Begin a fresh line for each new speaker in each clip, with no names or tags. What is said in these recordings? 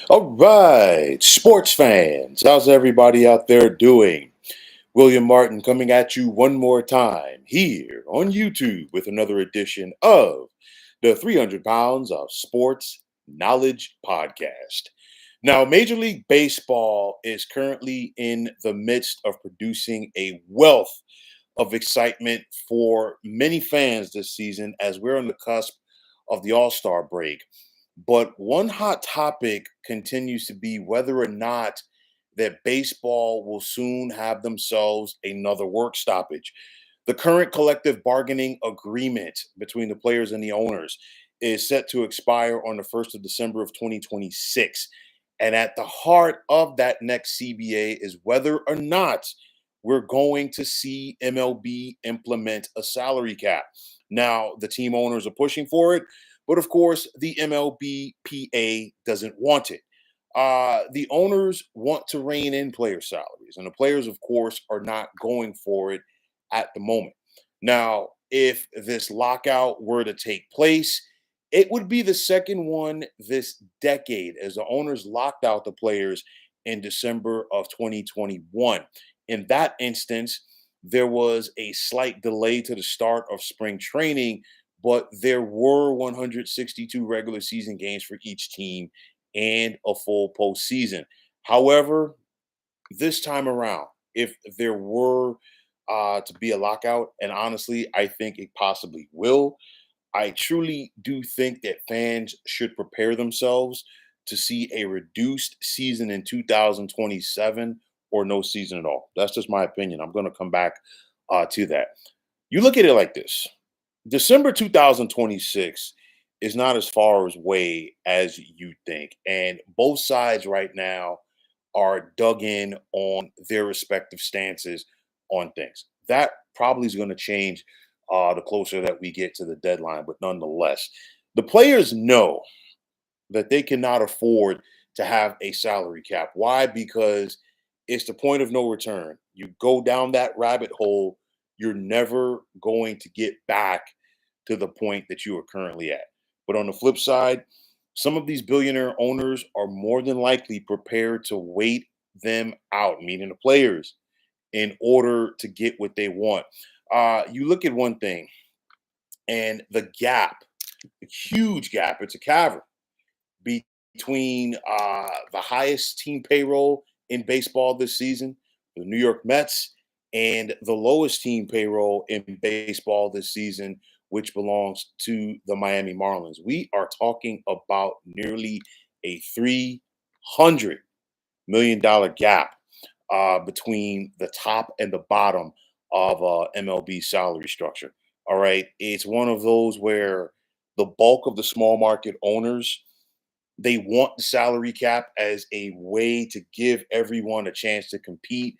All right, sports fans, how's everybody out there doing? William Martin coming at you one more time here on YouTube with another edition of the 300 Pounds of Sports Knowledge Podcast. Now, Major League Baseball is currently in the midst of producing a wealth of excitement for many fans this season as we're on the cusp of the All Star break. But one hot topic continues to be whether or not that baseball will soon have themselves another work stoppage. The current collective bargaining agreement between the players and the owners is set to expire on the 1st of December of 2026. And at the heart of that next CBA is whether or not we're going to see MLB implement a salary cap. Now, the team owners are pushing for it, but of course, the MLB PA doesn't want it. The owners want to rein in player salaries, and the players, of course, are not going for it at the moment. Now, if this lockout were to take place, it would be the second one this decade as the owners locked out the players in December of 2021. In that instance, there was a slight delay to the start of spring training, but there were 162 regular season games for each team and a full postseason. However, this time around, if there were to be a lockout, and honestly, I think it possibly will, I truly do think that fans should prepare themselves to see a reduced season in 2027 or no season at all. That's just my opinion. I'm going to come back to that. You look at it like this: December 2026 is not as far away as you think. And both sides right now are dug in on their respective stances on things. That probably is going to change the closer that we get to the deadline. But nonetheless, the players know that they cannot afford to have a salary cap. Why? Because it's the point of no return. You go down that rabbit hole, you're never going to get back to the point that you are currently at. But on the flip side, some of these billionaire owners are more than likely prepared to wait them out, meaning the players, in order to get what they want. You look at one thing and the gap, the huge gap, it's a cavern between the highest team payroll in baseball this season, the New York Mets, and the lowest team payroll in baseball this season, which belongs to the Miami Marlins. We are talking about nearly a $300 million gap between the top and the bottom of MLB salary structure. All right. It's one of those where the bulk of the small market owners, they want the salary cap as a way to give everyone a chance to compete,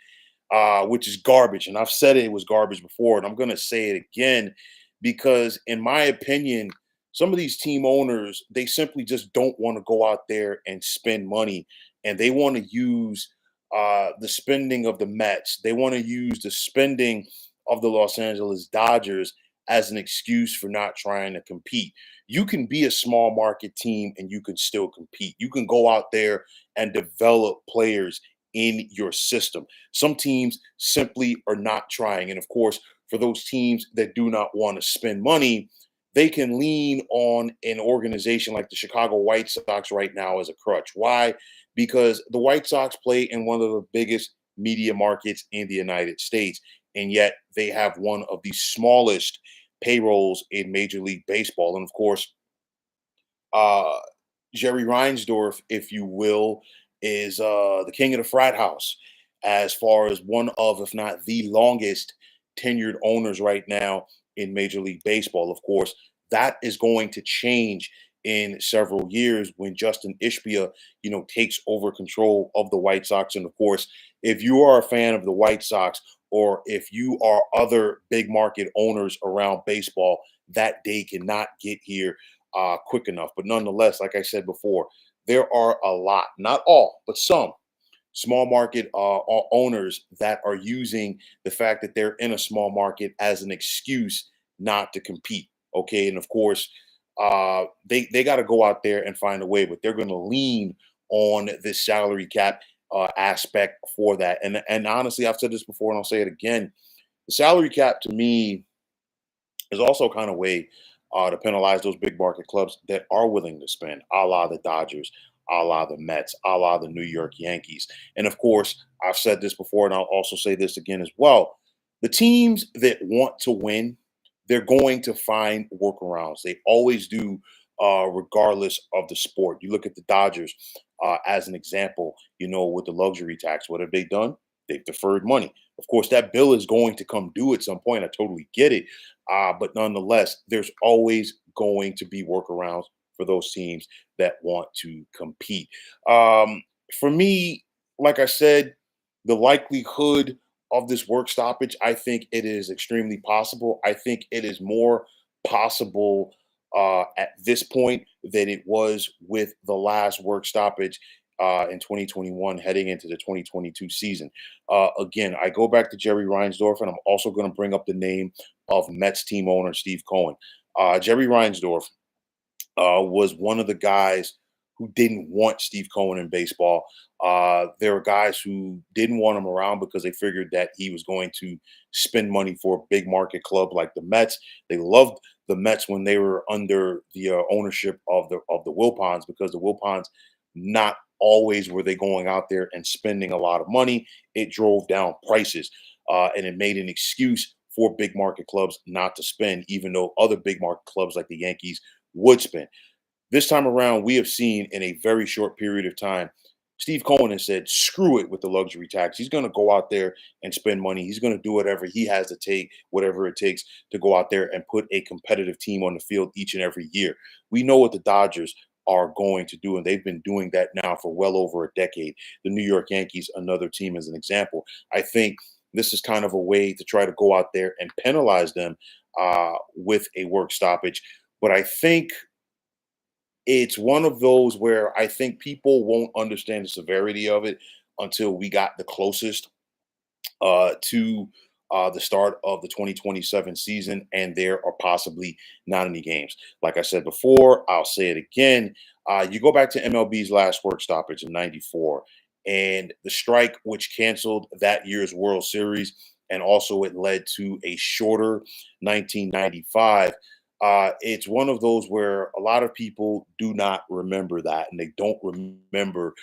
which is garbage. And I've said it was garbage before, and I'm going to say it again because, in my opinion, some of these team owners, they simply just don't want to go out there and spend money, and they want to use the spending of the Mets. They want to use the spending of the Los Angeles Dodgers as an excuse for not trying to compete. You can be a small market team and you can still compete. You can go out there and develop players in your system. Some teams simply are not trying. And of course, for those teams that do not want to spend money, they can lean on an organization like the Chicago White Sox right now as a crutch. Why? Because the White Sox play in one of the biggest media markets in the United States, and yet they have one of the smallest payrolls in Major League Baseball. And of course, uh, Jerry Reinsdorf, if you will, is the king of the frat house as far as one of, if not the longest tenured owners right now in Major League Baseball. Of course, that is going to change in several years when Justin Ishbia, takes over control of the White Sox. And of course, if you are a fan of the White Sox or if you are other big market owners around baseball, that day cannot get here quick enough. But nonetheless, like I said before, there are a lot, not all, but some small market owners that are using the fact that they're in a small market as an excuse not to compete. Okay, and of course, they got to go out there and find a way, but they're going to lean on this salary cap aspect for that. And honestly, I've said this before and I'll say it again. The salary cap to me is also kind of way to penalize those big market clubs that are willing to spend, a la the Dodgers, a la the Mets, a la the New York Yankees. And of course, I've said this before, and I'll also say this again as well. The teams that want to win, they're going to find workarounds. They always do, regardless of the sport. You look at the Dodgers as an example, with the luxury tax. What have they done? They've deferred money. Of course, that bill is going to come due at some point. I totally get it. But nonetheless, there's always going to be workarounds for those teams that want to compete. For me, like I said, the likelihood of this work stoppage, I think it is extremely possible. I think it is more possible at this point than it was with the last work stoppage in 2021 heading into the 2022 season. Again, I go back to Jerry Reinsdorf, and I'm also going to bring up the name of Mets team owner Steve Cohen. Jerry Reinsdorf was one of the guys who didn't want Steve Cohen in baseball. There were guys who didn't want him around because they figured that he was going to spend money for a big market club like the Mets. They loved the Mets when they were under the ownership of the Wilpons, because the Wilpons, not always were they going out there and spending a lot of money. It drove down prices, and it made an excuse for big market clubs not to spend, even though other big market clubs like the Yankees would spend. This time around, we have seen in a very short period of time, Steve Cohen has said, screw it with the luxury tax. He's going to go out there and spend money. He's going to do whatever he has to take, whatever it takes to go out there and put a competitive team on the field each and every year. We know what the Dodgers are going to do, and they've been doing that now for well over a decade. The New York Yankees, another team as an example. I think this is kind of a way to try to go out there and penalize them with a work stoppage. But I think it's one of those where I think people won't understand the severity of it until we got the closest to the start of the 2027 season, and there are possibly not any games. Like I said before, I'll say it again. You go back to MLB's last work stoppage in '94, and the strike, which canceled that year's World Series, and also it led to a shorter 1995. It's one of those where a lot of people do not remember that, and they don't remember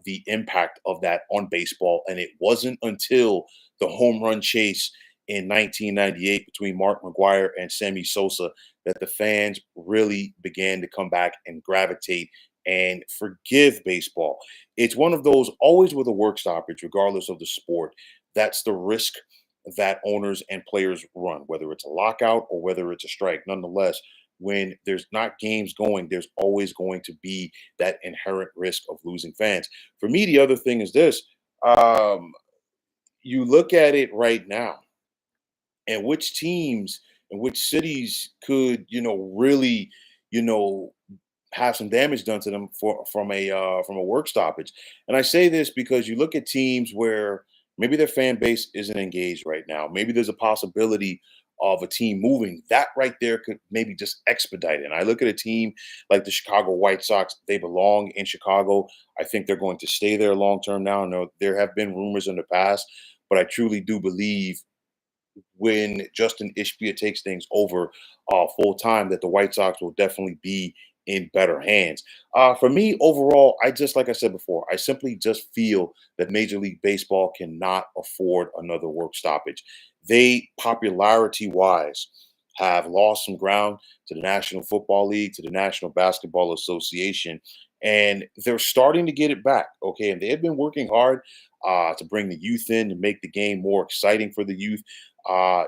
the impact of that on baseball. And it wasn't until the home run chase in 1998 between Mark McGuire and Sammy Sosa that the fans really began to come back and gravitate and forgive baseball. It's one of those, always with a work stoppage, regardless of the sport. That's the risk that owners and players run, whether it's a lockout or whether it's a strike. Nonetheless, when there's not games going, there's always going to be that inherent risk of losing fans. For me, the other thing is this: um, you look at it right now, and which teams and which cities could, really, you know, have some damage done to them from a work stoppage. And I say this because you look at teams where maybe their fan base isn't engaged right now. Maybe there's a possibility of a team moving. That right there could maybe just expedite it. And I look at a team like the Chicago White Sox. They belong in Chicago. I think they're going to stay there long term now. I know there have been rumors in the past, but I truly do believe when Justin Ishbia takes things over full time, that the White Sox will definitely be in better hands. For me, overall, I just, like I said before, I simply just feel that Major League Baseball cannot afford another work stoppage. They, popularity wise, have lost some ground to the National Football League, to the National Basketball Association, and they're starting to get it back. Okay. And they have been working hard to bring the youth in, to make the game more exciting for the youth,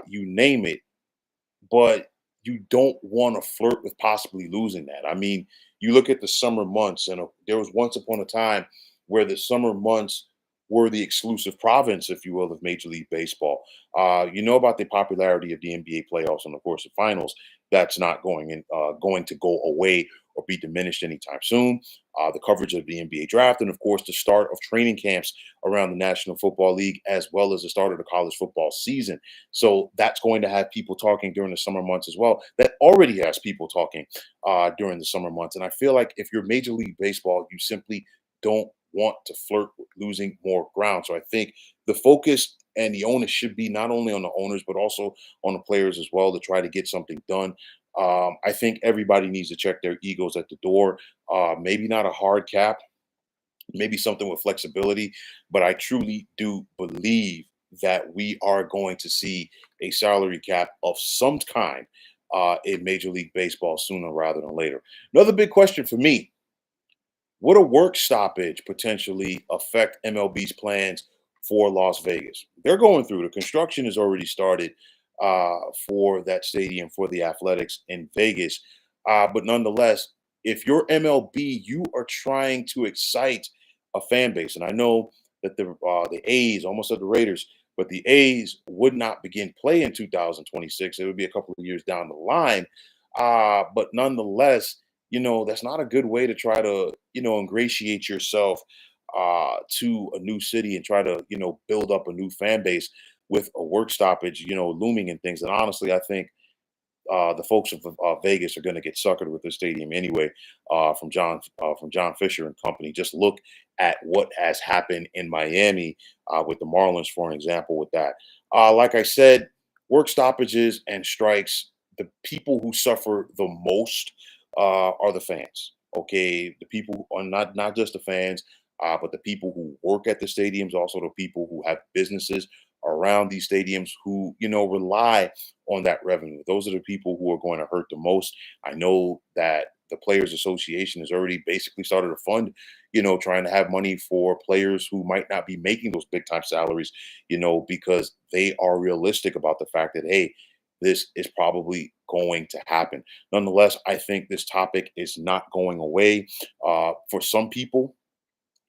you name it, but you don't want to flirt with possibly losing that. I mean, you look at the summer months, and there was once upon a time where the summer months were the exclusive province, if you will, of Major League Baseball. You know about the popularity of the NBA playoffs and, of course, the finals. That's not going to go away or be diminished anytime soon. The coverage of the NBA draft, and of course, the start of training camps around the National Football League, as well as the start of the college football season. So that's going to have people talking during the summer months as well. That already has people talking during the summer months. And I feel like if you're Major League Baseball, you simply don't want to flirt with losing more ground. So I think the focus and the onus should be not only on the owners but also on the players as well to try to get something done. I think everybody needs to check their egos at the door. Maybe not a hard cap, maybe something with flexibility, but I truly do believe that we are going to see a salary cap of some kind in Major League Baseball sooner rather than later. Another big question for me: would a work stoppage potentially affect MLB's plans for Las Vegas? They're going through the construction has already started for that stadium for the Athletics in Vegas, but nonetheless, if you're MLB, you are trying to excite a fan base, and I know that the A's, almost at the Raiders, but the A's would not begin play in 2026. It would be a couple of years down the line, but nonetheless, that's not a good way to try to, ingratiate yourself to a new city and try to, build up a new fan base with a work stoppage, looming and things. And honestly, I think the folks of Vegas are going to get suckered with this stadium anyway. From John Fisher and company. Just look at what has happened in Miami with the Marlins, for an example. With that, like I said, work stoppages and strikes. The people who suffer the most are the fans. Okay, the people who are not just the fans, but the people who work at the stadiums, also the people who have businesses around these stadiums who rely on that revenue. Those are the people who are going to hurt the most. I know that the Players Association has already basically started a fund, trying to have money for players who might not be making those big time salaries, because they are realistic about the fact that, hey, this is probably going to happen. Nonetheless, I think this topic is not going away. For some people,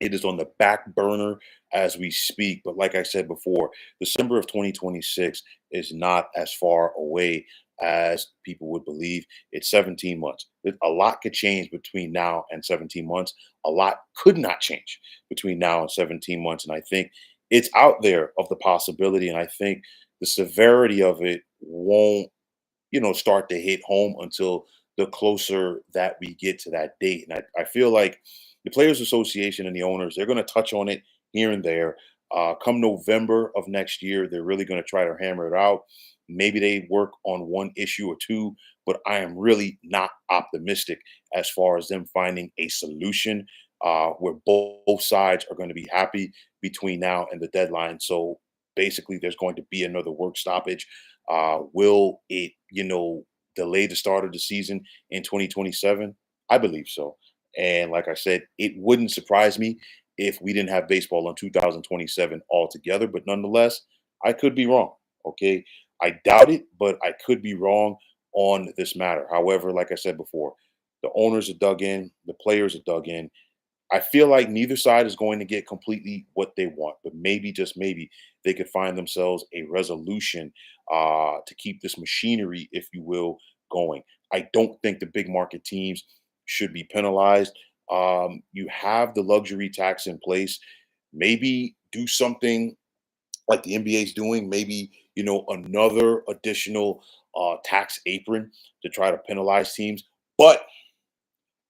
it is on the back burner as we speak. But like I said before, December of 2026 is not as far away as people would believe. It's 17 months. A lot could change between now and 17 months. A lot could not change between now and 17 months. And I think it's out there of the possibility. And I think the severity of it won't start to hit home until the closer that we get to that date. And I feel like the Players Association and the owners, they're going to touch on it here and there. Come November of next year, they're really going to try to hammer it out. Maybe they work on one issue or two, but I am really not optimistic as far as them finding a solution where both sides are going to be happy between now and the deadline. So basically, there's going to be another work stoppage. Will it, delay the start of the season in 2027? I believe so. And like I said, it wouldn't surprise me if we didn't have baseball in 2027 altogether. But nonetheless, I could be wrong. Okay. I doubt it, but I could be wrong on this matter. However, like I said before, the owners are dug in, the players are dug in. I feel like neither side is going to get completely what they want, but maybe, just maybe, they could find themselves a resolution to keep this machinery, if you will, going. I don't think the big market teams should be penalized. You have the luxury tax in place. Maybe do something like the NBA is doing. Maybe another additional tax apron to try to penalize teams. But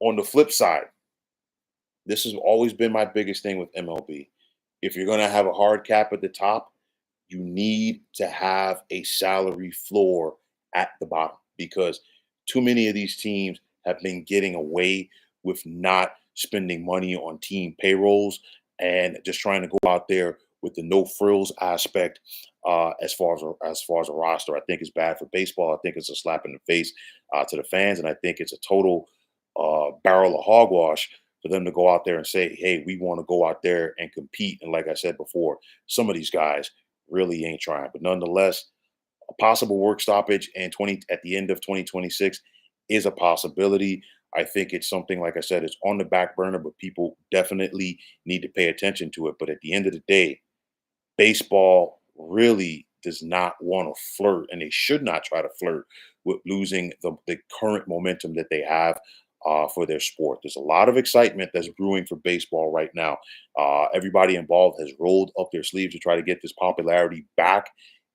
on the flip side, this has always been my biggest thing with MLB. If you're going to have a hard cap at the top, you need to have a salary floor at the bottom, because too many of these teams have been getting away with not spending money on team payrolls and just trying to go out there with the no frills aspect. As far as a roster, I think it's bad for baseball. I think it's a slap in the face to the fans, and I think it's a total barrel of hogwash for them to go out there and say, "Hey, we want to go out there and compete." And like I said before, some of these guys really ain't trying. But nonetheless, a possible work stoppage and 20 at the end of 2026 is a possibility. I think it's something, like I said, it's on the back burner, but people definitely need to pay attention to it. But at the end of the day, baseball really does not want to flirt, and they should not try to flirt with losing the current momentum that they have for their sport. There's a lot of excitement that's brewing for baseball right now. Everybody involved has rolled up their sleeves to try to get this popularity back.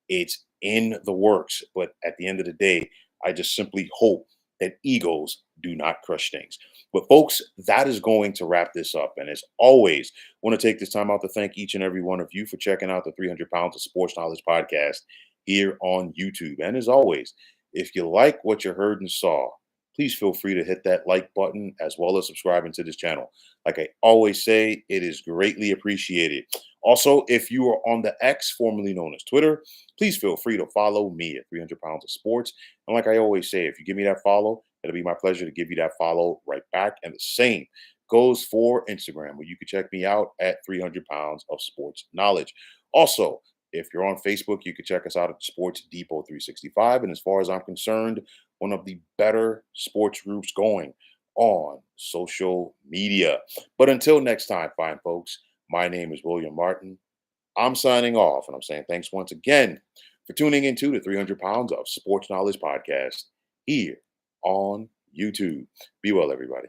It's in the works, but at the end of the day, I just simply hope and egos do not crush things. But folks, that is going to wrap this up. And as always, want to take this time out to thank each and every one of you for checking out the 300 Pounds of Sports Knowledge podcast here on YouTube. And as always, if you like what you heard and saw, please feel free to hit that like button as well as subscribing to this channel. Like I always say, it is greatly appreciated. Also, if you are on the X, formerly known as Twitter, please feel free to follow me at 300 Pounds of Sports. And like I always say, if you give me that follow, it'll be my pleasure to give you that follow right back. And the same goes for Instagram, where you can check me out at 300 Pounds of Sports Knowledge. Also, if you're on Facebook, you can check us out at Sports Depot 365. And as far as I'm concerned, one of the better sports groups going on social media. But until next time, fine folks, my name is William Martin. I'm signing off, and I'm saying thanks once again for tuning into the 300 Pounds of Sports Knowledge podcast here on YouTube. Be well, everybody.